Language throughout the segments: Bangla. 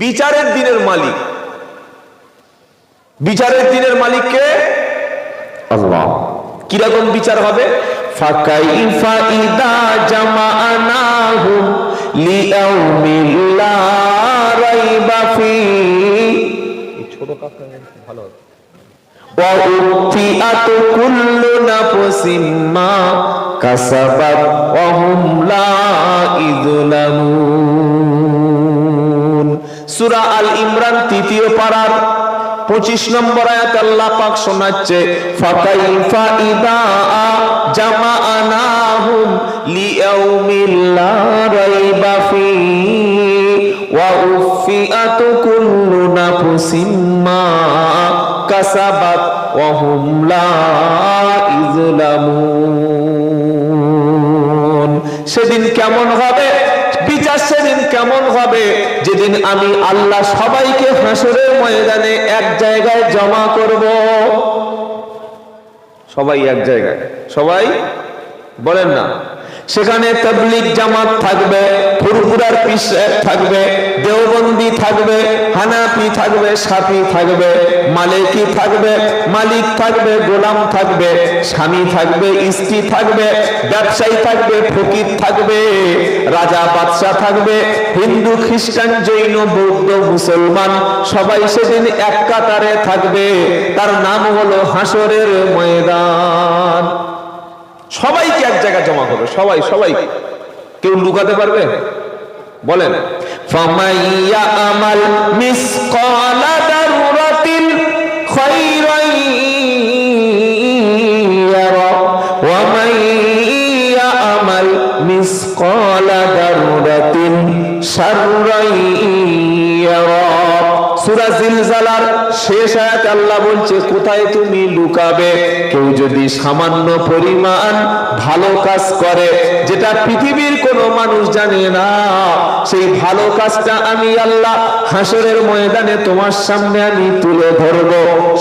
বিচারের দিনের মালিক, বিচারের দিনের মালিককে আল্লাহ। কিরকম বিচার হবে? ফাকাইফা ইদা জামাআনাহুম লিয়াউমিল লা রাইবা ফি, ছোট কাকা ভালো হবে। ওয়া উফিআত কুল্লু নাফসিম মা কাসাবাত ওয়া হুম লা ইযলামুন। সূরা আল ইমরান ৩য় পারার 25 নম্বর আয়াত আল্লাহ পাক শোনাচ্ছে, ফাকাইফা ইদা জামাআনাহুম লিয়াউমিল লা রাইবা ফি ওয়া উফিআত কুল্লু নাফসিম মা কাসাবাত ওয়া হুম লা ইযলামুন। সেদিন কেমন হবে বিচার? সেদিন কেমন হবে? যেদিন আমি আল্লাহ সবাইকে হাসরের ময়দানে এক জায়গায় জমা করব। সবাই এক জায়গায়, সবাই বলেন না। সেখানে তাবলীগ জামাত থাকবে, ফুরফুরার পীর সাহেব থাকবে, দেওবন্দি থাকবে, হানাফি থাকবে, শাফি থাকবে, মালিকি থাকবে, মালিক থাকবে, গোলাম থাকবে, স্বামী থাকবে, স্ত্রী থাকবে, ব্যবসায়ী থাকবে, ফকির থাকবে, রাজা বাদশা থাকবে, হিন্দু খ্রিস্টান জৈন বৌদ্ধ মুসলমান সবাই সেদিন এক কাতারে থাকবে। তার নাম হলো হাসরের ময়দান। সবাইকে এক জায়গায় জমা করবে, সবাই সবাই। কেউ লুকাতে পারবে? বলেন। ফামাইয়া আমাল মিসকালা দাররাতিন খায়রান ইয়ারা ওয়া মাইয়া আমাল মিসকালা দাররাতিন শাররান ইয়ারা। সূরা জিলজালার শেষ আয়াতে আল্লাহ বলছে, কোথায় তুমি লুকাবে? কেউ যদি সামান্য পরিমাণ ভালো কাজ করে, যেটা পৃথিবীর কোনো মানুষ জানে না, সেই ভালো কাজটা আমি আল্লাহ হাসরের ময়দানে তোমার সামনে আমি তুলে ধরব।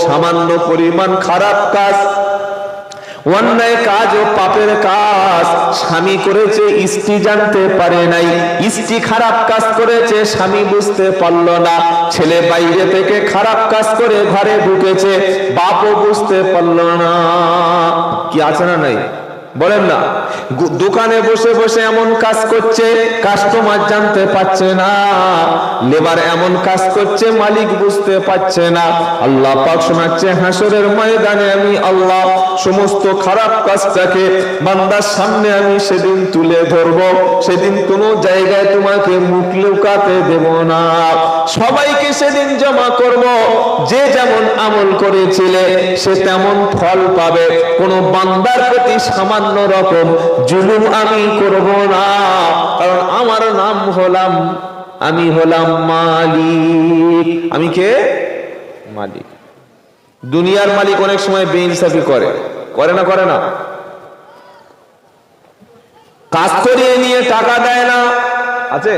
সামান্য পরিমাণ খারাপ কাজ, অন্যায় কাজ ও পাপের কাজ স্বামী করেছে, স্ত্রী জানতে পারে নাই, স্ত্রী খারাপ কাজ করেছে, স্বামী বুঝতে পারল না, ছেলে বাইরে থেকে খারাপ কাজ করে ঘরে ঢুকেছে, বাপও বুঝতে পারল না। কি আছে না নাই? বলেন না। দোকানে বসে বসে এমন কাজ করছে, কাস্টমার জানতে পারছে না, লেবার এমন কাজ করছে, মালিক বুঝতে পারছে না। আল্লাহ পাক শোনাচ্ছে, হাসরের ময়দানে আমি আল্লাহ সমস্ত খারাপ কাজটাকে বান্দার সামনে আমি সেদিন তুলে ধরব। সেদিন কোনো জায়গায় তোমাকে মুখ লুকাতে দেব না। সবাইকে সেদিন জমা করব। যে যেমন আমল করেছিলে সে তেমন ফল পাবে। কোনো বান্দার প্রতি সামান্য রকম জুলুম আমি করব না, কারণ আমার নাম হলাম, আমি হলাম মালিক। আমি কে? মালিক। দুনিয়ার মালিক অনেক সময় বেইনসাফি করে, করে না? করে না? কাজ করিয়ে নিয়ে টাকা দেয় না, আছে?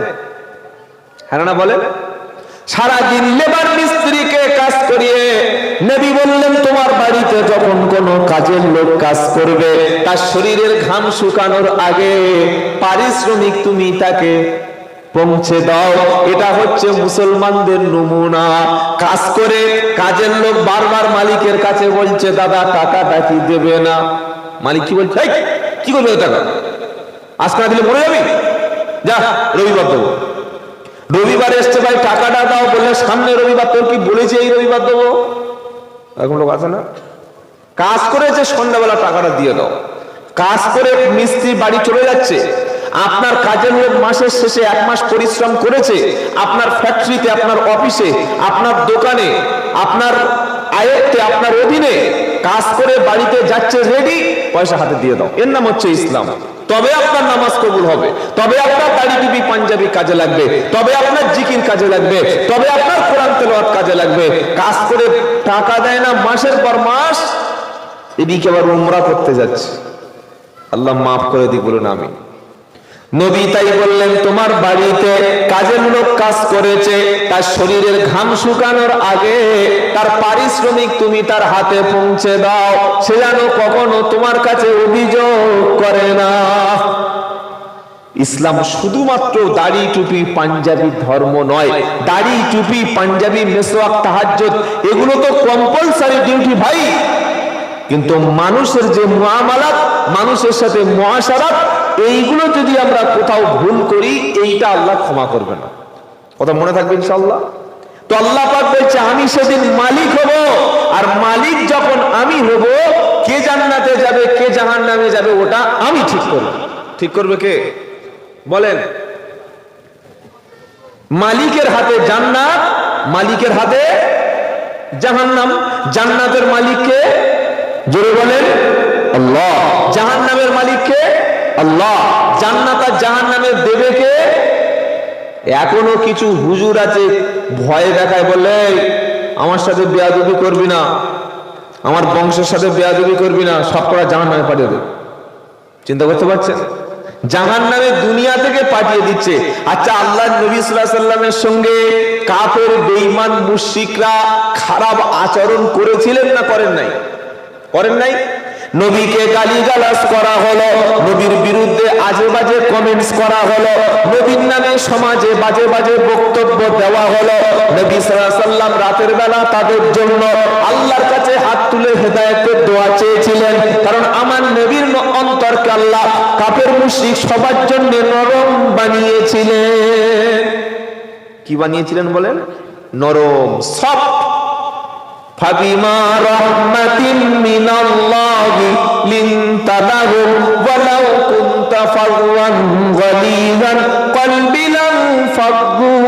হ্যাঁ না বলে? সারাদিন লেবার মিস্ত্রিকে কাজ করিয়ে, নবী বললেন তোমার বাড়িতে যখন কোনো কাজের লোক কাজ করবে, তার শরীরের ঘাম শুকানোর আগে পারিশ্রমিক তুমি তাকে পৌঁছে দাও। এটা হচ্ছে মুসলমানদের নমুনা। কাজ করে কাজের লোক বারবার মালিকের কাছে বলছে, দাদা টাকাটা কি দেবে না? মালিক কি বলছে? কি করবে টাকা? আজকে না দিলে মরে যাবি, যা রবিবার দেবো। রবিবার এসছে, ভাই টাকাটা দাও, বললে সামনে রবিবার, তোর কি বলেছে এই রবিবার দেবো? এরকম লোক আছে না? কাজ করেছে, সন্ধ্যাবেলা টাকাটা দিয়ে দাও। কাজ করে মিস্ত্রি বাড়ি চলে যাচ্ছে, আপনার কাজের লোক মাসের শেষে 1 মাস পরিশ্রম করেছে, আপনার ফ্যাক্টরিতে, আপনার অফিসে, আপনার দোকানে, আপনার আয়ত্তে, আপনার অধীনে কাজ করে বাড়িতে যাচ্ছে, রেডি, পয়সা হাতে দিয়ে দাও। এর নাম হচ্ছে ইসলাম। তবে আপনার নামাজ কবুল হবে, তবে আপনার দাড়ি টুপি পাঞ্জাবি কাজে লাগবে, তবে আপনার জিকির কাজে লাগবে, তবে আপনার কোরআন তেলাওয়াত কাজে লাগবে। কাজ করে টাকা দেয় না, মাসের পর মাস, এদিকে আবার উমরা করতে যাচ্ছে। আল্লাহ মাফ করে দিক, বলুন আমিন। নবী তাই বললেন, তোমার বাড়িতে কাজের লোক কাজ করেছে, তার শরীরের ঘাম শুকানোর আগে তার পারিশ্রমিক তুমি তার হাতে পৌঁছে দাও, সে যেন কখনো তোমার কাছে অভিযোগ করে না। ইসলাম শুধুমাত্র দাড়ি টুপি পাঞ্জাবি ধর্ম নয়। দাড়ি টুপি পাঞ্জাবি মেসওয়াক তাহাজ্জুদ এগুলো তো কম্পালসারি ডিউটি ভাই, কিন্তু মানুষের যে মুআমালাত, মানুষের সাথে মুআশারাত, এইগুলো যদি আমরা কোথাও ভুল করি এইটা আল্লাহ ক্ষমা করবে না। কথা মনে থাকবে ইনশাআল্লাহ। তো আল্লাহ পাক বলছে আমি সেদিন মালিক হব, আর মালিক যখন আমি হব, কে জান্নাতে যাবে কে জাহান্নামে যাবে ওটা আমি ঠিক করব। ঠিক করবে কে বলেন? মালিকের হাতে জান্নাত, মালিকের হাতে জাহান্নাম। জান্নাতের মালিককে জোরে বলেন আল্লাহ। জাহান্নামের মালিককে আল্লাহ। জান্নাত আর জাহান্নামের দেবে কে? এখনো কিছু হুজুর আছে ভয় দেখায়, বলে আমার সাথে বেয়াদবি করবি না, আমার বংশের সাথে বেয়াদবি করবি না, সব করা জাহান্নামে পাঠিয়ে দেবে। চিন্তা করতে পারছেন? জাহান্নামে দুনিয়া থেকে পাঠিয়ে দিচ্ছে। আচ্ছা, আল্লাহ নবী সাল্লাল্লাহু আলাইহি ওয়াসাল্লামের সঙ্গে কাফের বেঈমান মুশরিকরা খারাপ আচরণ করেছিলেন না করেন নাই? করেন নাই? নবীকে গালিগালাজ করা হলো, নবীর বিরুদ্ধে আজে বাজে কমেন্টস করা হলো, নবীর নামে সমাজে বাজে বাজে বক্তব্য দেওয়া হলো। নবী সাল্লাল্লাহু আলাইহি ওয়াসাল্লাম রাতের বেলা তাদের জন্য আল্লাহর কাছে হাত তুলে হেদায়েতের দোয়া চেয়েছিলেন, কারণ আমার নবীর অন্তরকে আল্লাহ কাফের মুশরিক সবার জন্য নরম বানিয়েছিলেন। কি বানিয়েছিলেন বলেন? নরম, সফট। فبما رحمة من الله لنت لهم ولو كنت فظا غليظ القلب لانفضوا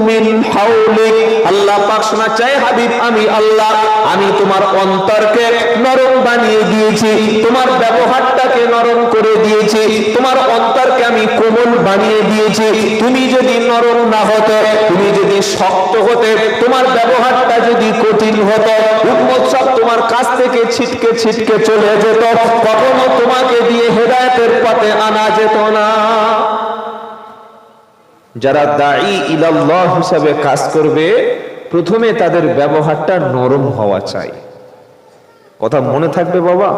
من حولك। আল্লাহ পাক শোনা চাই হাবিব আমি আল্লাহ, আমি তোমার অন্তরকে নরম বানিয়ে দিয়েছি, তোমার ব্যবহারটাকে নরম করে দিয়েছি, তোমার অন্তরকে আমি কোমল বানিয়ে দিয়েছি। তুমি যদি নরম না হতে, তুমি যদি শক্ত হতে, তোমার ব্যবহারটা যদি কঠিন হতো, উম্মত সব তোমার কাছ থেকে ছিটকে ছিটকে চলে যেত, কখনো তোমাকে দিয়ে হেদায়েতের পথে আনা যেত না। যারা দাঈ ইলাল্লাহ হিসাবে কাজ করবে, প্রথমে তাদের ব্যবহারটা নরম হওয়া চাই। কথা মনে থাকবে বাবা?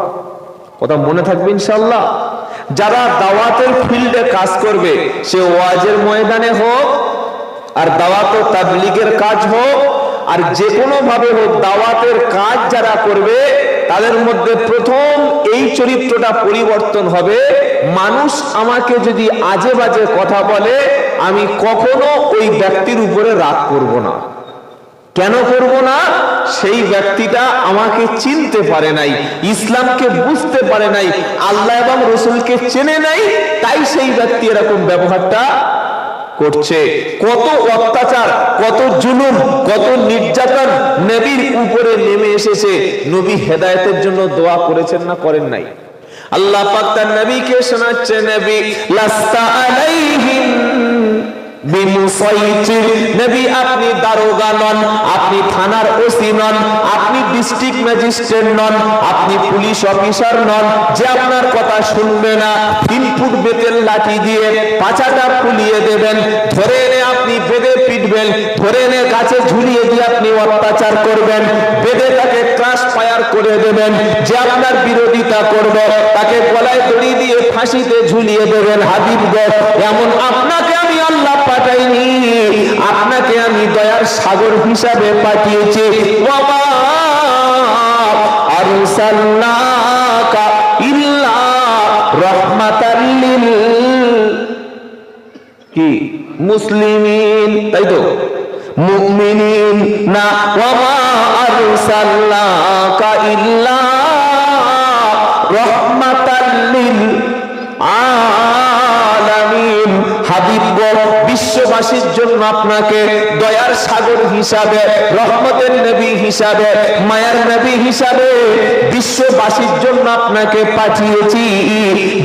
কথা মনে থাকবে ইনশাআল্লাহ। যারা দাওয়াতের ফিল্ডে কাজ করবে, সে ওয়াজের ময়দানে হোক আর দাওয়াত ও তাবলীগের কাজ হোক, আর যে কোনো ভাবে হোক, দাওয়াতের কাজ যারা করবে তাদের মধ্যে প্রথম এই চরিত্রটা পরিবর্তন হবে। মানুষ আমাকে যদি আজে বাজে কথা বলে, আমি কখনো ওই ব্যক্তির উপরে রাগ করব না। কেন করব না? সেই ব্যক্তিটা আমাকে চিনতে পারে নাই, ইসলামকে বুঝতে পারে নাই, আল্লাহ এবং রাসূলকে চেনে নাই, তাই সেই ব্যক্তি এরকম ব্যবহারটা করছে। কত অত্যাচার, কত জুলুম, কত নির্যাতন নবীর উপরে নেমে এসেছে। নবী হেদায়েতের জন্য দোয়া করেছেন না করেন নাই? আল্লাহ পাক তার নবীকে শোনাচ্ছে, নবী লাস্তা আলাইহিম বিমুসাইতির। নবী আপনি দারোগা নন, আপনি থানার ওসি নন, আপনি ডিস্ট্রিক্ট ম্যাজিস্ট্রেট নন, আপনি পুলিশ অফিসার নন যে আপনার কথা শুনবে না। 3 ফুট বেতের লাঠি দিয়ে পাছাটা ফুলিয়ে দেবেন, ধরে এনে আপনি বেঁধে পিটবেন, ধরে এনে গাছে ঝুলিয়ে দিয়ে আপনি অত্যাচার করবেন, বেঁধে তাকে ক্রাশ ফায়ার করে দেবেন। যে আপনার বিরোধিতা করবে তাকে গলায় দড়ি দিয়ে ফাঁসিতে ঝুলিয়ে দেবেন। হাবিব গো, এমন আপনাকে আমি আল্লাহ পাঠাইনি, আপনাকে আমি দয়ার সাগর হিসাবে পাঠিয়েছি। ওয়ামা আরসালনাকা ইল্লা রাহমাতাল লিল কি মুসলিমিন, তাই তো? মুমিনিন না। ওয়ামা আরসালনাকা ইল্লা রাহমাতাল লিল আলামিন। হাবিব গো, বিশ্ববাসীর জন্য আপনাকে দয়ার সাগর হিসাবে, রহমতের নবী হিসাবে, মায়ার নবী হিসাবে বিশ্ববাসীর জন্য আপনাকে পাঠিয়েছি।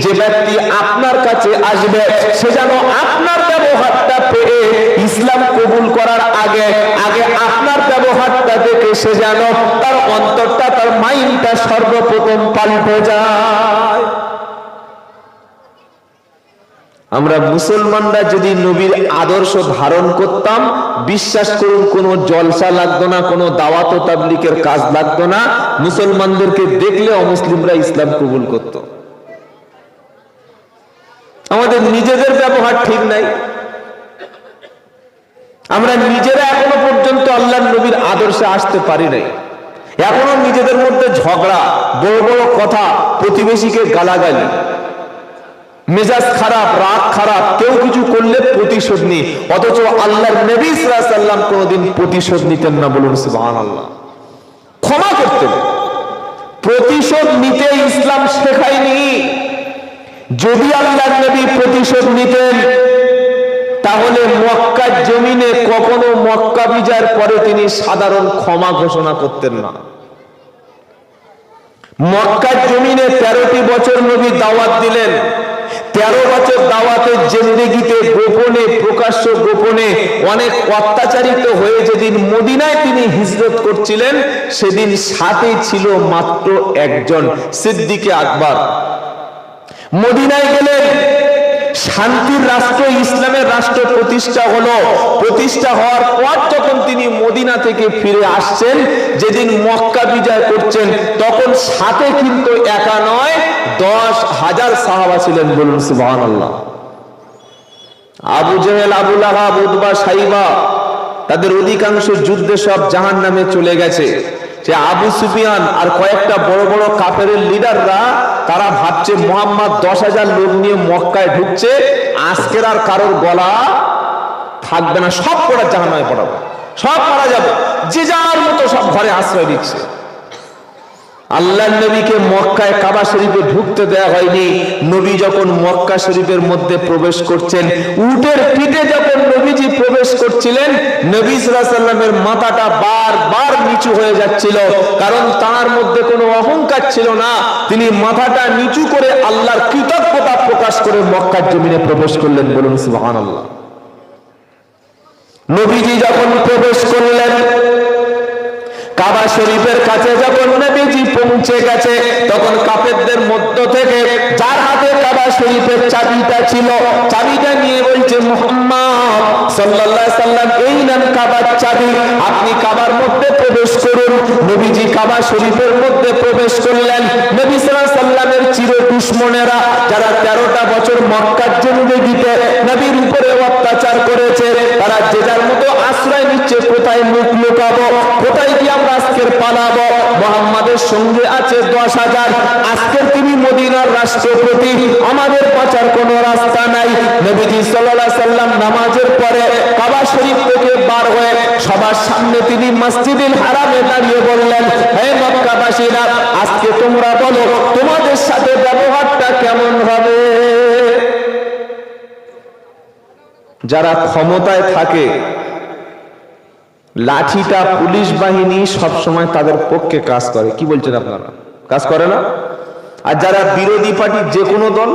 যে ব্যক্তি আপনার কাছে আসবে, সে যেন আপনার ব্যবহারটা পেয়ে ইসলাম কবুল করার আগে আগে আপনার ব্যবহারটা দেখে সে যেন তার অন্তরটা, তার মাইন্ডটা সর্বপ্রথম পাল্টে যায়। আমরা মুসলমানরা যদি নবীর আদর্শ ধারণ করতাম, বিশ্বাস করুন কোনো জলসা লাগতো না, কোনো দাওয়াত ও তাবলীগের কাজ লাগতো না। মুসলমানদেরকে দেখলে অমুসলিমরা ইসলাম কবুল করত। আমাদের নিজেদের ব্যবহার ঠিক নাই। আমরা নিজেরা এখনো পর্যন্ত আল্লাহর নবীর আদর্শে আসতে পারি নাই। এখনো নিজেদের মধ্যে ঝগড়া, বড় বড় কথা, প্রতিবেশীকে গালাগালি, মেজাজ খারাপ, রাগ খারাপ, কেউ কিছু করলে প্রতিশোধ নি। অথচ আল্লাহর নবী সাল্লাল্লাহু আলাইহি ওয়াসাল্লাম কোনদিন প্রতিশোধ নিতেন না। বলুন সুবহানাল্লাহ। ক্ষমা করতেন। প্রতিশোধ নিতে ইসলাম শেখায়নি। যদি আল্লাহর নবী প্রতিশোধ নিতেন তাহলে মক্কার জমিনে কখনো মক্কা বিজয়ের পরে তিনি সাধারণ ক্ষমা ঘোষণা করতেন না। মক্কার জমিনে 13টি বছর নবী দাওয়াত দিলেন। 13 বছর দাওয়াতের জিন্দেগিতে গোপনে, প্রকাশ্য গোপনে অনেক অত্যাচারিত হয়ে যেদিন মদিনায় তিনি হিজরত করছিলেন, সেদিন সাথে ছিল মাত্র একজন, সিদ্দিকে আকবর। মদিনায় গেলেন, শান্তির রাষ্ট্র, ইসলামের রাষ্ট্র প্রতিষ্ঠা হলো। প্রতিষ্ঠা হওয়ার পর যখন তিনি মদিনা থেকে ফিরে আসছেন, যেদিন মক্কা বিজয় করছেন, তখন সাথে কিন্তু একা নয়, 10,000 সাহাবা ছিলেন। বলুন সুবহানাল্লাহ। আবু জেহেল, আবু লাহাব, উতবা, সাইবা, তাদের অধিকাংশ যুদ্ধে সব জাহান্নামে চলে গেছে। যে আবু সুফিয়ান আর কয়েকটা বড় বড় কাফেরের লিডাররা, তারা ভাবছে মুহাম্মদ 10,000 লোক নিয়ে মক্কায় ঢুকছে, আজকের আর কারোর গলা থাকবে না, সব কটা জাহান্নামে পড়াবো, সব মারা যাবে। যে যার মতো সব ঘরে আশ্রয় দিচ্ছে। আল্লাহর নবীকে মক্কায় কাবা শরীফে ঢুকতে দেওয়া হয়নি। নবী যখন মক্কা শরীফের মধ্যে প্রবেশ করছেন, উটের পিঠে যখন নবীজি প্রবেশ করছিলেন, নবী সাল্লাল্লাহু আলাইহি ওয়াসাল্লামের মাথাটা বারবার নিচু হয়ে যাচ্ছিল, কারণ তার মধ্যে কোনো অহংকার ছিল না। তিনি মাথাটা নিচু করে আল্লাহর কৃতজ্ঞতা প্রকাশ করে মক্কার জমিনে প্রবেশ করলেন। বলুন সুবহানাল্লাহ। নবীজি যখন প্রবেশ করলেন, কাবা শরীফের কাছে যখন নবীজি পৌঁছে গেছে, তখন কাফেরদের মধ্য থেকে যার হাতে কাবা শরীফের চাবিটা ছিল, চাবিটা নিয়ে বলছে, মুহাম্মদ সাল্লাল্লাহু আলাইহি সাল্লাম, এই নেন কাবার চাবি, আপনি কাবার মধ্যে প্রবেশ করুন। নবীজি কাবা শরীফের মধ্যে প্রবেশ করলেন। নবী সাল্লাল্লাহু আলাইহি সাল্লামের চির দুশমনেরা, যারা 13টা বছর মক্কার জিন্দেগিতে নবীর উপরে অত্যাচার করেছে, তারা যে যার মতো আশ্রয় নিচ্ছে, কোথায় মুখ লুকাবো, কোথায় গিয়ে আমরা আজকের পালাবো। মুহাম্মাদের সঙ্গে আছে 10,000, আজকের তিনি মদিনার রাষ্ট্রপতি, আমাদের বাঁচার কোনো রাস্তা নাই। নবীজি সাল্লাল্লাহু আলাইহি সাল্লাম নামাজের পরে কাবা শরীফ থেকে বার হয়ে সবার সামনে তিনি মসজিদুল হারামে দাঁড়িয়ে বললেন, হে মক্কাবাসীরা, আজকে তোমরা বলো তোমাদের সাথে ব্যবহারটা কেমন হবে। যারা ক্ষমতায় থাকে, লাঠিটা পুলিশ বাহিনী সবসময় তাদের পক্ষে কাজ করে। কি বলছেন আপনারা? কাজ করে না? আর যারা বিরোধী পার্টি, যে কোনো দল,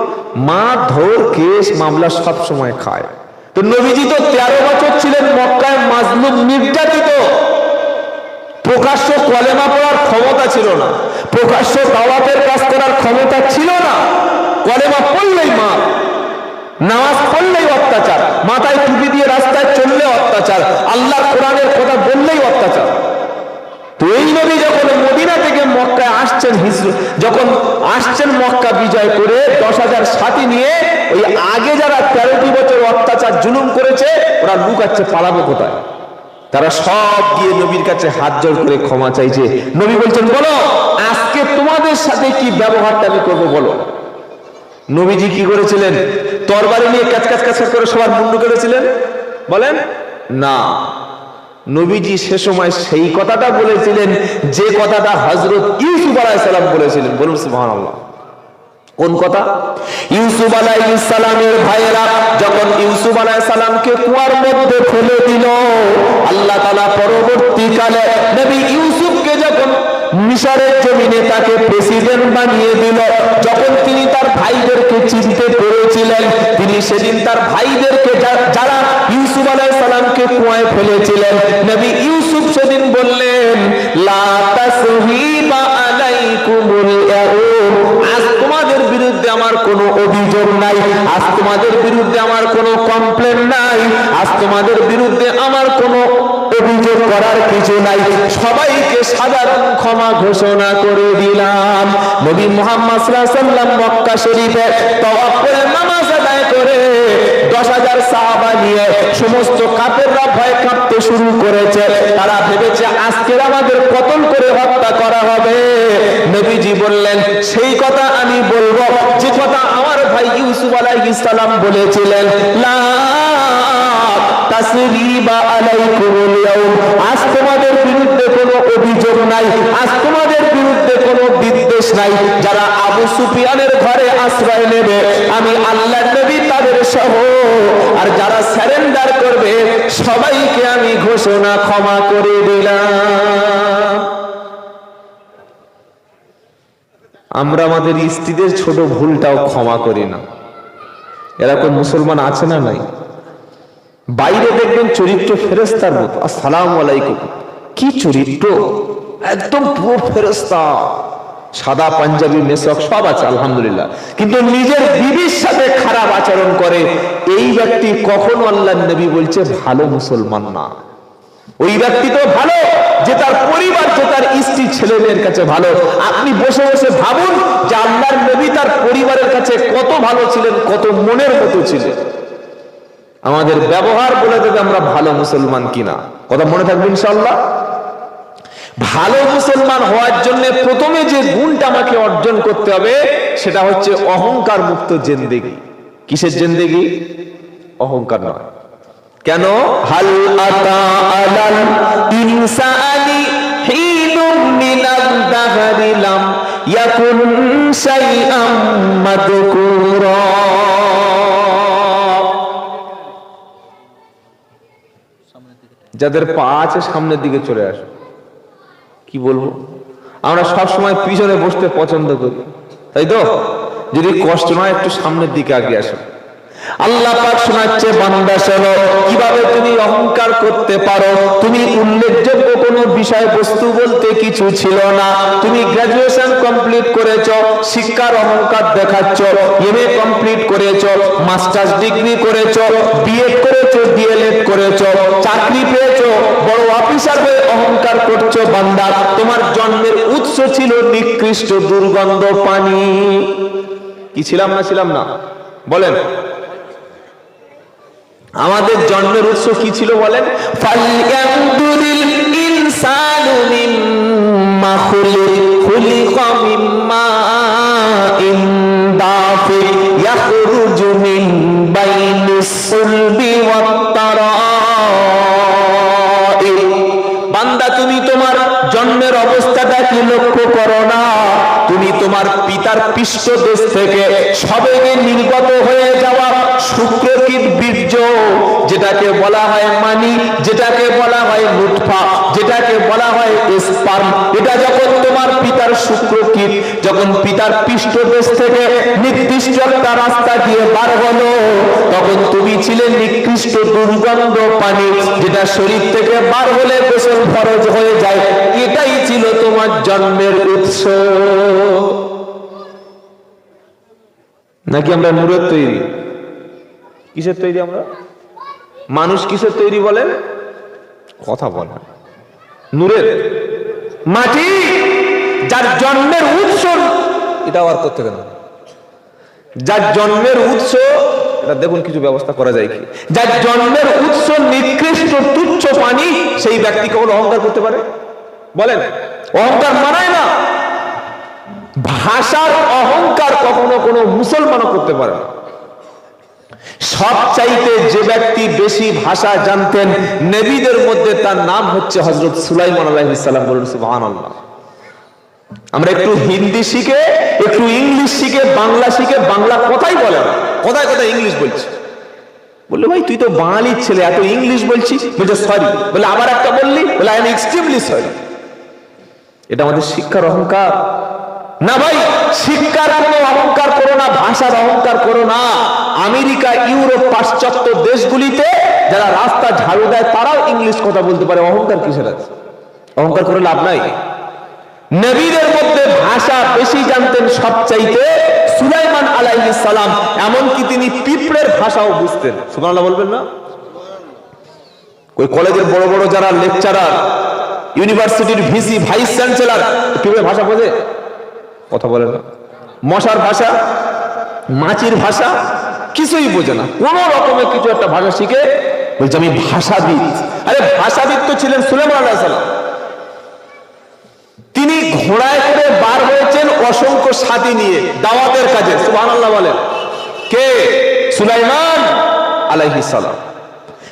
মারধর, কেস মামলা সব সময় খায়। তো নবীজি তো 13 বছর ছিলেন মক্কায়, মাজলুম, নির্যাতিত। প্রকাশ্য কলেমা পড়ার ক্ষমতা ছিল না, প্রকাশ্য দাওয়াতের কাজ করার ক্ষমতা ছিল না। কলেমা পড়লেই মার, নামাজ পড়লেই অত্যাচার, মাথায় টুপি দিয়ে রাস্তায় চললে অত্যাচার, আল্লাহর কোরআনের কথা বললেই অত্যাচার। তো এই নবী যখন মদিনা থেকে মক্কায় আসছেন, যখন আসছেন মক্কা বিজয় করে 10,000 সাথী নিয়ে, ওই আগে যারা 13টি বছর অত্যাচার জুলুম করেছে, ওরা লুকাচ্ছে, পালাবো কোথায়। তারা সব গিয়ে নবীর কাছে হাত জোড় করে ক্ষমা চাইছে। নবী বলছেন, বলো আজকে তোমাদের সাথে কি ব্যবহারটা আমি করবো বলো। নবীজি কি করেছিলেন? তরবারি নিয়ে কাজ কাজ কাজ করে সবার মুন্ডু করেছিলেন? বলেন না। নবীজি সে সময় সেই কথাটা বলেছিলেন যে কথাটা হযরত ইউসুফ আলাইহিস সালাম বলেছিলেন। বলুন সুবহানাল্লাহ। কোন কথা? ইউসুফ আলাইহিস সালামের ভাইয়েরা যখন ইউসুফ আলাইহিস সালামকে কুয়ার মধ্যে ফেলে দিল, আল্লাহ তাআলা পরবর্তীকালে নবী ইউসুফকে যখন মিশরের জমিনে তাকে প্রেসিডেন্ট বানিয়ে দিল, যখন তিনি তার ভাইদেরকে চিনতে পেরেছিলেন, তিনি সেদিন তার ভাইদেরকে, যারা ইউসুফ আলাইহিস সালামকে কুয়ায় ফেলেছিলেন, নবী ইউসুফ সেদিন বললেন, লা তাসহিবা আলাইকুমুল ইয়াউম, আজ তোমাদের বিরুদ্ধে আমার কোনো অভিযোগ নাই, আজ তোমাদের বিরুদ্ধে আমার কোনো কমপ্লেন নাই, আজ তোমাদের বিরুদ্ধে আমার কোনো অভিযোগ করার কিছু নাই, সবাইকে সাধারণ ক্ষমা ঘোষণা করে দিলাম। নবী মুহাম্মদ সাল্লাল্লাহু আলাইহি ওয়াসাল্লাম মক্কা শরীফে তাওয়াফ করে নামাজ আদায় করে 10,000 সাহাবা নিয়ে সমস্ত কাফেররা ভয় কাঁপতে শুরু করেছে। তারা ভেবেছে আজকে আমাদের কতল করে হত্যা করা হবে। নবীজি বললেন, সেই কথা আমি বলবো যে কথা আমার ভাই ইউসুফ আলাইহিস সালাম বলেছিলেন, লা তাসরিবা আলাইকুমুল ইয়াউম, আজ তোমাদের বিরুদ্ধে কোনো অভিযোগ নাই, আজ তোমাদের বিরুদ্ধে কোনো বিদ্বেষ নাই। যারা আবু সুফিয়ানের ঘরে আশ্রয় নেবে আমি আল্লাহর নবী তাদের সহ, আর যারা সারেন্ডার করবে সবাইকে আমি ঘোষণা ক্ষমা করে দিলাম। আমরা আমাদের স্ত্রীদের ছোট ভুলটাও ক্ষমা করি না। এরকম মুসলমান আছে না নাই? বাইরে দেখবেন চরিত্র ফেরেশতার মতো, আসসালামু আলাইকুম, কি চরিত্র, একদম পুরো ফেরেশতা, সাদা পাঞ্জাবি মেসক সব আছে আলহামদুলিল্লাহ, কিন্তু নিজের বিবির সাথে খারাপ আচরণ করে। এই ব্যক্তি কখনো আল্লাহর নবী বলছে ভালো মুসলমান না। ওই ব্যক্তি তো ভালো যে তার পরিবার, যে তার স্ত্রী ছেলে মেয়ের কাছে ভালো। আপনি বসে বসে ভাবুন যে আল্লাহর নবী তার পরিবারের কাছে কত ভালো ছিলেন, কত মনের মতো ছিলেন। আমাদের ব্যবহার বলে দেবে আমরা ভালো মুসলমান কিনা। কথা মনে থাকবে ইনশাআল্লাহ। ভালো মুসলমান হওয়ার জন্য প্রথমে যে গুণটা আমাকে অর্জন করতে হবে সেটা হচ্ছে অহংকার মুক্ত জিন্দেগি। কিসের জিন্দেগি? অহংকার নয়। কেন? হাল আতা আলাল ইনসানি হিনুম মিনাদ দাহরি লাম ইয়াকুন শাইআম মাযকুরা। যাদের পা আছে সামনের দিকে চলে আসো। কি বলবো, আমরা সব সময় পিছনে বসতে পছন্দ করি, তাই তো? যদি কষ্ট নয় একটু সামনের দিকে আগে আসো। আল্লাহ পাক শোনাচ্ছে, বান্দা শোনো কিভাবে তুমি অহংকার করতে পারো। তুমি উল্লেখযোগ্য কোনো বিষয়বস্তু বলতে কিছু ছিল না। তুমি গ্রাজুয়েশন কমপ্লিট করেছো, শিক্ষার অহংকার দেখাচ্ছ, এমএ কমপ্লিট করেছো, মাস্টার্স ডিগ্রি করেছো, বিএড করেছো, ডিএলএড করেছো, চাকরি পেয়েছো, বড় অফিসার হয়ে অহংকার করছো। বান্দা, তোমার জন্মের উৎস ছিল নিকৃষ্ট দুর্গন্ধ পানি। কি ছিলাম না? ছিলাম না? বলেন। আমাদের জন্মের উৎস কি ছিল বলেন? ফালইয়ানদুরিল ইনসানু মিম্মা খুলিকা মিম্মা ইনদাফি ইয়াখরুজু মিন বাইনিস সুলবি ওয়াত তারাই। বান্দা, তুমি তোমার জন্মের অবস্থাটা কি লক্ষ্য করো না? তুমি তোমার পিতার পৃষ্ঠদেশ থেকে সবেগে নির্গত হয়ে যাওয়া শুক্রকীট বীর্য, যেটাকে বলা হয় মানি, যেটাকে বলা হয় নুতফা, যেটাকে বলা হয় স্পার্ম, এটা যখন তোমার পিতার শুক্রকীট যখন পিতার পৃষ্ঠদেশ থেকে নির্দিষ্ট একটা রাস্তা দিয়ে বার হলো, তখন তুমি ছিলে নিকৃষ্ট দুর্গন্ধ পানি, যেটা শরীর থেকে বার হলে গোসল ফরজ হয়ে যায়। এটাই ছিল তোমার জন্মের উৎস। নাকি আমরা নূরের তৈরি? কিসের তৈরি আমরা? মানুষ কিসের তৈরি বলেন? কথা বলেন। নূরের। মাটি যার জন্মের উৎস, এটা আর করতে কেন? যার জন্মের উৎস, এটা দেখুন কিছু ব্যবস্থা করা যায় কি? যার জন্মের উৎস নিকৃষ্ট তুচ্ছ পানি, সেই ব্যক্তি কখনো অহংকার করতে পারে? বলেন। অহংকার মানায় না। ভাষার অহংকার কখনো কোনো মুসলমানও করতে পারে না। সবচাইতে যে ব্যক্তি বেশি ভাষা জানতেন নবীদের মধ্যে, তার নাম হচ্ছে হযরত সুলাইমান আলাইহিস সালাম। বলুন সুবহানাল্লাহ। আমরা একটু হিন্দি শিখে, একটু ইংলিশ শিখে, বাংলা শিখে বাংলা কথাই বলে না, কথায় কথায় ইংলিশ বলছি। বললো ভাই তুই তো বাঙালির ছেলে, এত ইংলিশ বলছিস? বলছে সরি। বলে আবার একটা বললি? বলে আই এম এক্সট্রিমলি সরি। এটা আমাদের শিক্ষার অহংকার না ভাই। শিক্ষার কোনো অহংকার করো না, ভাষার অহংকার করো না। আমেরিকা, ইউরোপ, পাশ্চাত্য দেশগুলিতে যারা রাস্তা ঝাড়ু দেয় তারাও ইংলিশ কথা বলতে পারে। অহংকার কিসের আছে? অহংকার করে লাভ নাই। নবীদের মধ্যে ভাষা বেশি জানতেন সবচাইতে সুলাইমান আলাইহিস সালাম, এমনকি তিনি পিঁপড়ের ভাষাও বুঝতেন। সুবহানাল্লাহ বলবেন না? ওই কলেজের বড় বড় যারা লেকচারার, ইউনিভার্সিটির ভিসি, ভাইস চ্যান্সেলর, পিঁপড়ের ভাষা বোঝে? কথা বলে না। মশার ভাষা, মাছির ভাষা, কিছুই বোঝে না, কোন রকমের কিছু একটা ভাষা শিখে বলছে আমি ভাষাবিদ। আরে ভাষাবিদ তো ছিলেন সুলাইমান আলাইহিস সালাম। তিনি ঘোড়ায় করে বার হয়েছেন অসংখ্য সাথী নিয়ে দাওয়াতের কাজে। সুবহানাল্লাহ বলেন। কে? সুলাইমান আলাইহিস সালাম।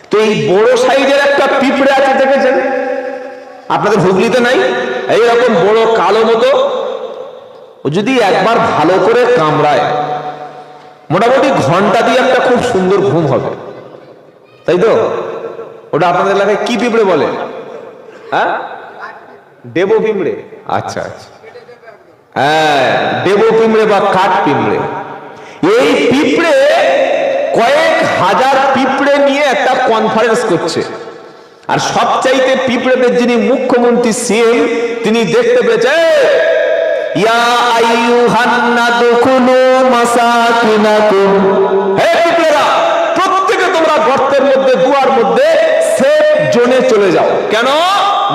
তো এই বড় সাইজের একটা পিঁপড়ে আছে, দেখেছেন? আপনাদের হুগলিতে নাই? এইরকম বড় কালো মতো, ও যদি একবার ভালো করে কামড়ায় মোটামুটি ঘন্টা দিয়ে একটা খুব সুন্দর ঘুম হবে, তাই তো? ওটা আপনাদের এলাকায় কি পিঁপড়ে বলে? হ্যাঁ, দেব পিঁপড়ে। আচ্ছা আচ্ছা, হ্যাঁ, দেব পিঁপড়ে বা কাঠ পিঁপড়ে। এই পিঁপড়ে কয়েক হাজার পিঁপড়ে নিয়ে একটা কনফারেন্স করছে, আর সবচাইতে পিঁপড়েদের যিনি মুখ্যমন্ত্রী সিএম, তিনি দেখতে পেয়েছে, ইয়া আইয়ুহান নাদখুলু মাসাকিনাকুম, হে পিঁপড়েরা, প্রত্যেকে তোমরা গর্তের মধ্যে, দুয়ার মধ্যে সেফ জোনে চলে যাও। কেন?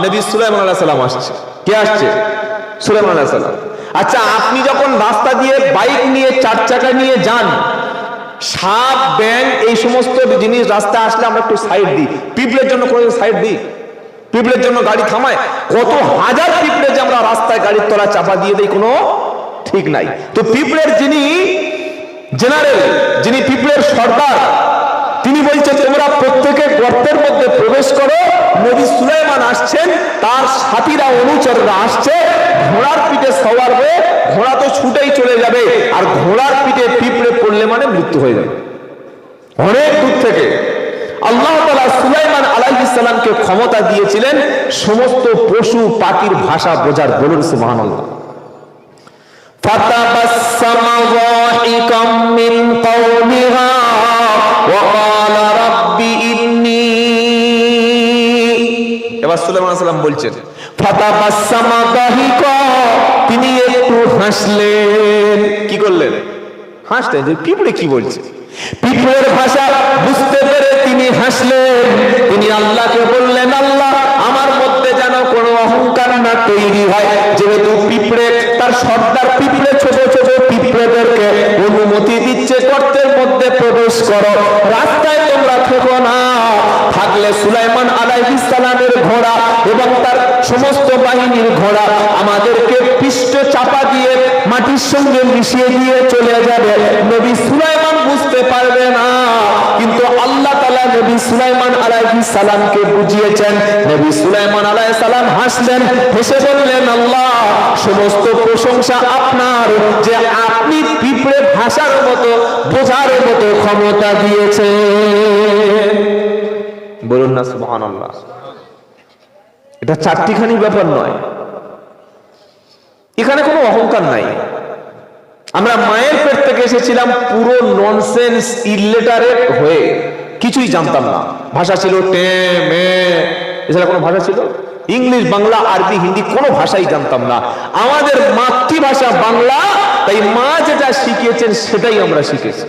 নবী সুলাইমান আলাইহিস সালাম আসছে। কে আসছে? সুলাইমান আলাইহিস সালাম। আচ্ছা, আপনি যখন রাস্তা দিয়ে বাইক নিয়ে, চার চাকা নিয়ে যান, সাপ, ব্যাঙ, এই সমস্ত জিনিস রাস্তায় আসলে আমরা একটু সাইড দিই, পিঁপড়ের জন্য কোনো সাইড দিই? পিঁপড়ের জন্য গাড়ি থামায়? কত হাজার পিঁপড়ে যে আমরা রাস্তায় গাড়ির তলা চাপা দিয়ে দেই, কোনো ঠিক নাই। তো পিঁপড়ের যিনি জেনারেল, যিনি পিঁপড়ের সর্দার, তিনি বলছে তোমরা প্রত্যেকে গর্তের মধ্যে প্রবেশ করো। নবী সুলাইমান আসছেন, তার সাথীরা, অনুচররা আসছে, ঘোড়ার পিঠে সওয়ার হয়ে। ঘোড়া তো ছুটেই চলে যাবে, আর ঘোড়ার পিঠে পিঁপড়ে পড়লে মানে মৃত্যু হয়ে যাবে। অনেক দূর থেকে আল্লাহ তাআলা সুলাইমান আলাইহিস সালামকে ক্ষমতা দিয়েছিলেন সমস্ত পশু পাখির ভাষা বোঝার। বলুন সুবহানাল্লাহ। ফাতাবাসসামা যাহিকাম মিন কওলিহা ওয়া ক্বালা রাব্বি ইন্নী, এবার সুলাইমান আলাইহিস সালাম বলছেন ফাতাবাসসামা যাহিকা, তিনি একটু হাসলেন। কি করলেন? হাসলেন। যে পিঁপড়ে কি বলছে, পিঁপড়ের ভাষা বুঝতে পেরে তিনি হাসলেন। তিনি আল্লাহকে বললেন, আল্লাহ, আমার মধ্যে যেন কোনো অহংকার না তৈরি হয়। যেহেতু পিঁপড়ে, তার সর্দার পিঁপড়ে, ছোট ছোট পিঁপড়েদেরকে অনুমতি দিচ্ছে গর্তের মধ্যে প্রবেশ করো, রাস্তায় তোমরা থেকো না। থাকলে সুলাইমান আলাইহিস সালামের ঘোড়া এবং তার সমস্ত বাহিনীর ঘোড়া আমাদেরকে পৃষ্ঠ চাপা দিয়ে মাটির সঙ্গে মিশিয়ে দিয়ে চলে যাবে। নবী সুলাইমান বুঝতে পারবে না, কিন্তু আল্লাহ তাআলা নবী সুলাইমান আলাইহিস সালামকে বুঝিয়েছেন। নবী সুলাইমান আলাইহিস সালাম হাসলেন, হেসে বললেন, আল্লাহ, সমস্ত প্রশংসা আপনার, যে আপনি পিঁপড়ে ভাষার মতো, বোঝার মতো ক্ষমতা দিয়েছেন। বলুন না সুবহানাল্লাহ। এটা চারটিখানি ব্যাপার নয়, এখানে কোনো অহংকার নাই। আমরা মায়ের পেট থেকে এসেছিলাম পুরো ননসেন্স ইলিটারেট হয়ে, কিছুই জানতাম না। ভাষা ছিল টে মে, এছাড়া কোনো ভাষা ছিল? ইংলিশ, বাংলা, আরবি, হিন্দি কোনো ভাষাই জানতাম না। আমাদের মাতৃভাষা বাংলা, তাই মা যেটা শিখিয়েছেন সেটাই আমরা শিখেছি।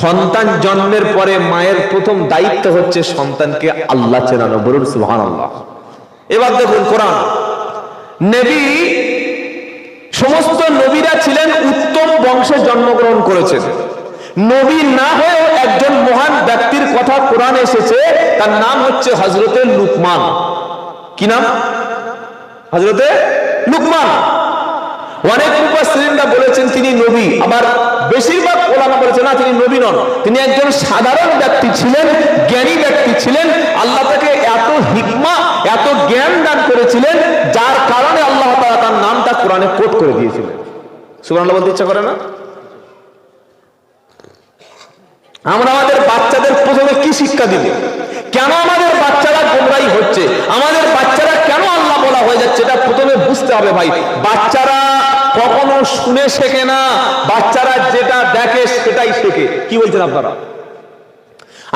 সন্তান জন্মের পরে মায়ের প্রথম দায়িত্ব হচ্ছে সন্তানকে আল্লাহ চেনানো। বলুন সুবহানাল্লাহ। এবার দেখুন কোরআন, নবী, সমস্ত নবীরা ছিলেন উত্তম বংশে জন্মগ্রহণ করেছেন। নবী না হয়েও একজন মহান ব্যক্তির কথা কোরআনে এসেছে, তার নাম হচ্ছে হযরতে লুকমান। কি নাম? হযরতে লুকমান। অনেক মুফাসসিরিনরা বলেছেন তিনি নবী, আবার বেশিরভাগ ওলামা বলেছেন না, তিনি নবী নন, তিনি একজন সাধারণ ব্যক্তি ছিলেন, জ্ঞানী ব্যক্তি ছিলেন। আল্লাহ তাকে এত হিকমা, এত জ্ঞান দান করেছিলেন, যার কারণে আল্লাহ তাআলা তার নামটা কোরআনে কোট করে দিয়েছিলেন। সুবহানাল্লাহ বলতে ইচ্ছা করে না? আমরা আমাদের বাচ্চাদের প্রথমে কি শিক্ষা দিব? কেন আমাদের বাচ্চারা গোমরাহী হচ্ছে? আমাদের বাচ্চারা কেন আল্লাহ বলা হয়ে যাচ্ছে? এটা প্রথমে বুঝতে হবে ভাই। বাচ্চারা কখনো শুনে শেখে না, বাচ্চারা যেটা দেখে সেটাই শেখে। কি বলছেন আপনারা?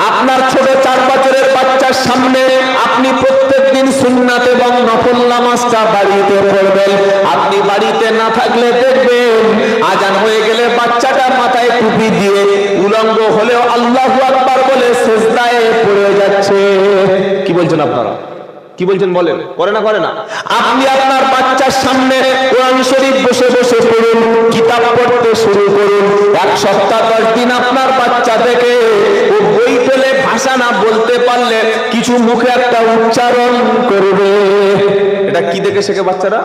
আপনার ছোট 4 বছরের বাচ্চার সামনে আপনি প্রত্যেকদিন সুন্নাত এবং নফল নামাজটা বাড়িতে পড়বেন। আপনি বাড়িতে না থাকলে দেখবেন আজান হয়ে গেলে বাচ্চাটা মাথায় টুপি দিয়ে উলঙ্গ হলেও আল্লাহু আকবার বলে সিজদায় পড়ে যাচ্ছে। কি বলছেন আপনারা? কি বলছেন বলেন, করে না করে না? আপনি আপনার বাচ্চার সামনে কোরআন শরীফ বসে বসে পড়ুন, কিতাব পড়তে শুরু করুন। 1 সপ্তাহ 10 দিন আপনার বাচ্চা থেকে ও বই পেলে ভাষা না বলতে পারলে কিছু মুখে একটা উচ্চারণ করবে। এটা কি দেখে শেখে বাচ্চারা?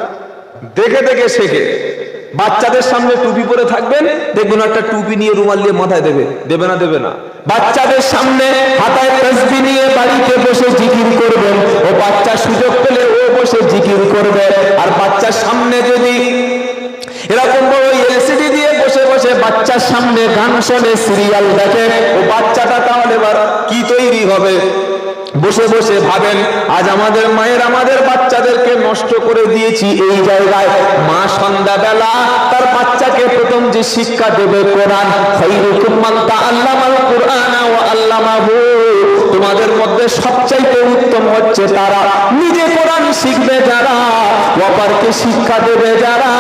দেখে দেখে শেখে। বাচ্চাদের সামনে টুপি পরে থাকবেন, দেখবেন একটা টুপি নিয়ে রুমাল দিয়ে মাথায় দেবে, দেবে না? দেবে না। বাচ্চাদের সামনে হাতায় তাসবিহ নিয়ে বাড়িতে বসে জিকির করবেন, ও বাচ্চা সুযোগ পেলে ও বসে জিকির করবে। আর বাচ্চার সামনে যদি এরকম বড় এলসিডি দিয়ে বসে বসে বাচ্চার সামনে গান শোনে, সিরিয়াল দেখে, ও বাচ্চাটা তাহলে এবার কি তৈরি হবে? বসে বসে ভাবেন, আজ আমাদের মায়ের আমাদের বাচ্চাদেরকে নষ্ট করে দিয়েছি এই জায়গায়। মা সন্ধ্যাবেলা তার বাচ্চাকে প্রথম যে শিক্ষা দেবে কোরআন, খায়রুকুম মান তাআল্লামাল কুরআনা ওয়া আল্লামাহু। তোমাদের মধ্যে সবচাইতে উত্তম হচ্ছে তারা নিজে কোরআন শিখবে যারা, অপরকে শিক্ষা দেবে যারা।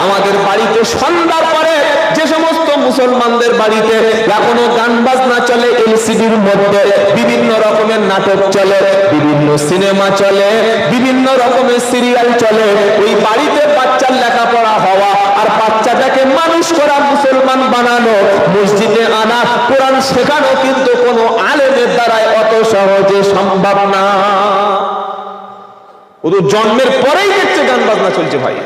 আমাদের বাড়িতে সন্ধ্যার পরে যে সমস্ত মুসলমানদের বাড়িতে এখনো গান বাজনা চলে, এলসিডির মধ্যে বিভিন্ন রকমের নাটক চলে, বিভিন্ন সিনেমা চলে, বিভিন্ন রকমের সিরিয়াল চলে, ওই বাড়িতে বাচ্চার লেখাপড়া হওয়া আর বাচ্চাটাকে মানুষ করা, মুসলমান বানানো, মসজিদে আনা, কোরআন শেখানো কিন্তু কোনো আলেমের দ্বারাই অত সহজে সম্ভব না। ও তো জন্মের পরেই দেখছে গান বাজনা চলছে। ভাই,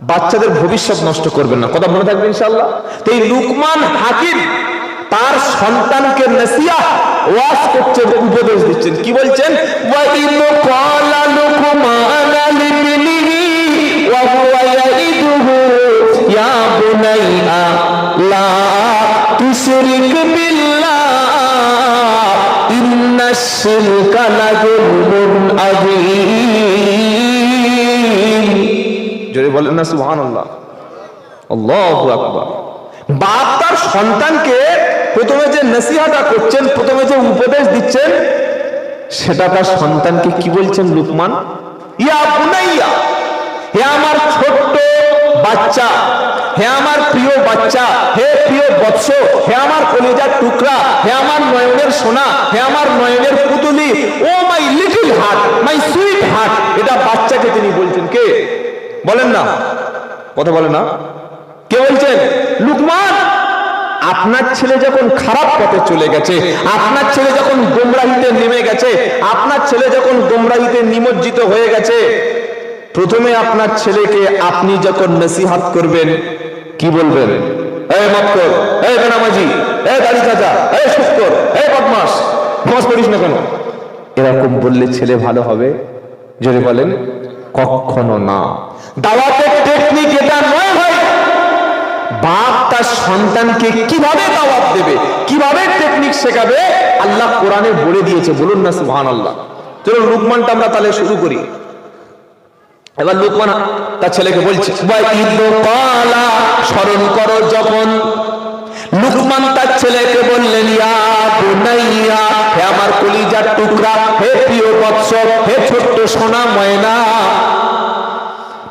বাচ্চাদের ভবিষ্যৎ নষ্ট করবেন না, কথা মনে থাকবে ইনশাআল্লাহ। তো এই লুকমান হাকিম তার সন্তানকে নসিহত ওয়াজ করছেন, উপদেশ দিচ্ছেন। কি বলছেন? ওয়া ইদ ক্বালা লুকমান লিবনিহি ওয়া হুয়া ইয়াইদুহু ইয়া বুনাইয়া লা তুশরিক বিল্লাহ ইন্নাশ শিরকা লাযুলমুন আযীম। জোরে বলেন না সুবহানাল্লাহ, আল্লাহু আকবার। বাপ তার সন্তানকে প্রথমে যে নসিহতটা করছেন, প্রথমে যে উপদেশ দিচ্ছেন, সেটা তার সন্তানকে কি বলছেন? লুকমান, ইয়া বুনাইয়া, হে আমার ছোট্ট বাচ্চা, হে আমার প্রিয় বাচ্চা, হে প্রিয় বৎস, হে আমার কলিজার টুকরা, হে আমার নয়নের সোনা, হে আমার নয়নের পুতুলি, oh my little heart, my sweet heart. এটা বাচ্চাকে তিনি বলছেন। কে বলেন না? কথা বলে না? কে বলছেন? লুকমান। আপনার ছেলে যখন খারাপ পথে চলে গেছে, আপনার ছেলে যখন গোমরাহিতে নেমে গেছে, আপনার ছেলে যখন গোমরাহিতে নিমজ্জিত হয়ে গেছে, প্রথমে আপনার ছেলেকে আপনি যখন নসিহত করবেন, কি বলবেন? এই মাফ কর, এই বেনামাজি, এই দাড়ি চাচা, এই শুকর, এই বদমাস, নামাজ পড়িস না কেন? এরকম বললে ছেলে ভালো হবে? জোরে বলেন, কখনো না। দাওয়াতের টেকনিক এটা নয় ভাই। বাপ তার সন্তানকে কিভাবে দাওয়াত দেবে, কিভাবে টেকনিক শেখাবে, আল্লাহ কোরআনে বলে দিয়েছে। বলুন না সুবহানাল্লাহ। চলো লুকমানটা আমরা তাহলে শুরু করি। এবার লুকমান তার ছেলেকে বলছে, স্মরণ করো যখন। লুকমান তার ছেলেকে বললেন, ইয়া বুনাইয়া, হে আমার কলিজার টুকরা, হে প্রিয় বৎস, হে ছোট্ট সোনা ময়না,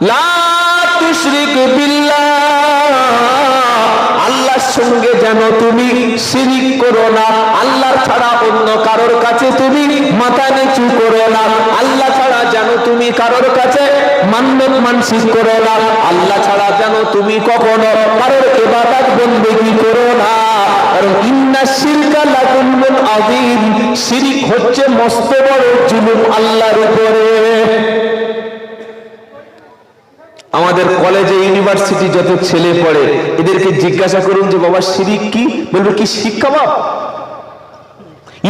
লা তুশরিক বিল্লাহ, আল্লাহর সঙ্গে যেন তুমি শিরিক করো না। আল্লাহ ছাড়া অন্য কারোর কাছে তুমি মাথা নিচু করো না। আল্লাহ ছাড়া যেন তুমি কারোর কাছে মান্যত মানসিক করো না। আল্লাহ ছাড়া যেন তুমি কখনো কারোর ইবাদত বন্দেগী করো না। কারণ ইন্নাশ শিরকা লাযুলমুন আযীম, শিরিক হচ্ছে মস্ত বড় জুলুম আল্লাহর উপরে। আমাদের কলেজে ইউনিভার্সিটি যত ছেলে পড়ে, এদেরকে জিজ্ঞাসা করুন যে বাবা শিরিক কি, বলবে কি শিক্ষা বাপ।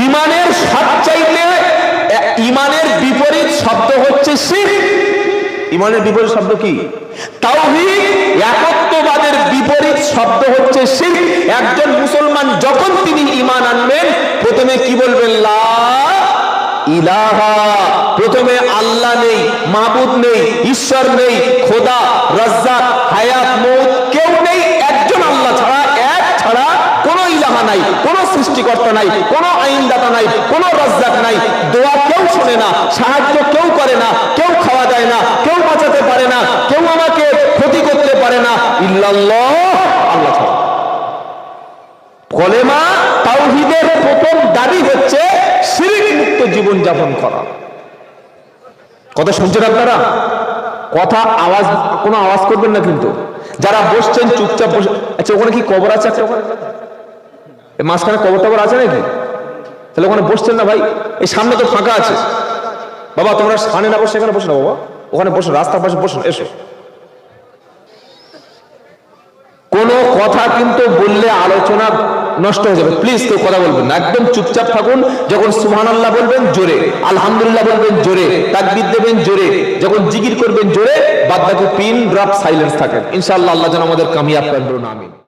ইমানের সবচাইতে ইমানের বিপরীত শব্দ হচ্ছে শিরক। ইমানের বিপরীত শব্দ কি? তাওহীদ। একত্ববাদের বিপরীত শব্দ হচ্ছে শিরক। একজন মুসলমান যখন তিনি ঈমান আনবেন, প্রথমে কি বলবেন? লা ইলাহা। প্রথমে আল্লাহ নেই, মাবুদ নেই, ঈশ্বর নেই, খোদা, রাজ্জাক, হায়াত, মউত কেউ নেই, একজন আল্লাহ ছাড়া, এক ছাড়া কোনো ইলাহা নাই, কোনো সৃষ্টিকর্তা নাই, কোনো আইনদাতা নাই, কোনো রাজ্জাক নাই। দোয়া কেউ শোনে না, সাহায্য কেউ করে না, কেউ খাওয়া দেয় না, কেউ বাঁচাতে পারে না, কেউ আমাকে ক্ষতি করতে পারে না, ইল্লাল্লাহ, আল্লাহ ছাড়া। কলেমা তাওহীদের প্রথম দাবি হচ্ছে শিরক মুক্ত জীবন যাপন করা। কথা শুনছেন আপনারা? কথা আওয়াজ, কোনো আওয়াজ করবেন না কিন্তু। যারা বসছেন চুপচাপ বসে। আচ্ছা ওখানে কি কবর আছে? একটা ওখানে মাঝখানে কবর টবর আছে নাকি? তাহলে ওখানে বসছেন না ভাই? এই সামনে তো ফাঁকা আছে। বাবা তোমরা সামনে না বসে এখানে বসে না বাবা, ওখানে বসে, রাস্তার পাশে বসুন, এসো। কোনো কথা কিন্তু বললে আলোচনা নষ্ট হয়ে যাবে। প্লিজ কেউ কথা বলবেন না, একদম চুপচাপ থাকুন। যখন সুবহানাল্লাহ বলবেন জোরে, আলহামদুলিল্লাহ বলবেন জোরে, তাকবীর দেবেন জোরে, যখন জিকির করবেন জোরে, বাদ বাকি পিন ড্রপ সাইলেন্স থাকেন। ইনশাআল্লাহ আল্লাহ যেন আমাদের কামিয়াব করবেন। আমিন।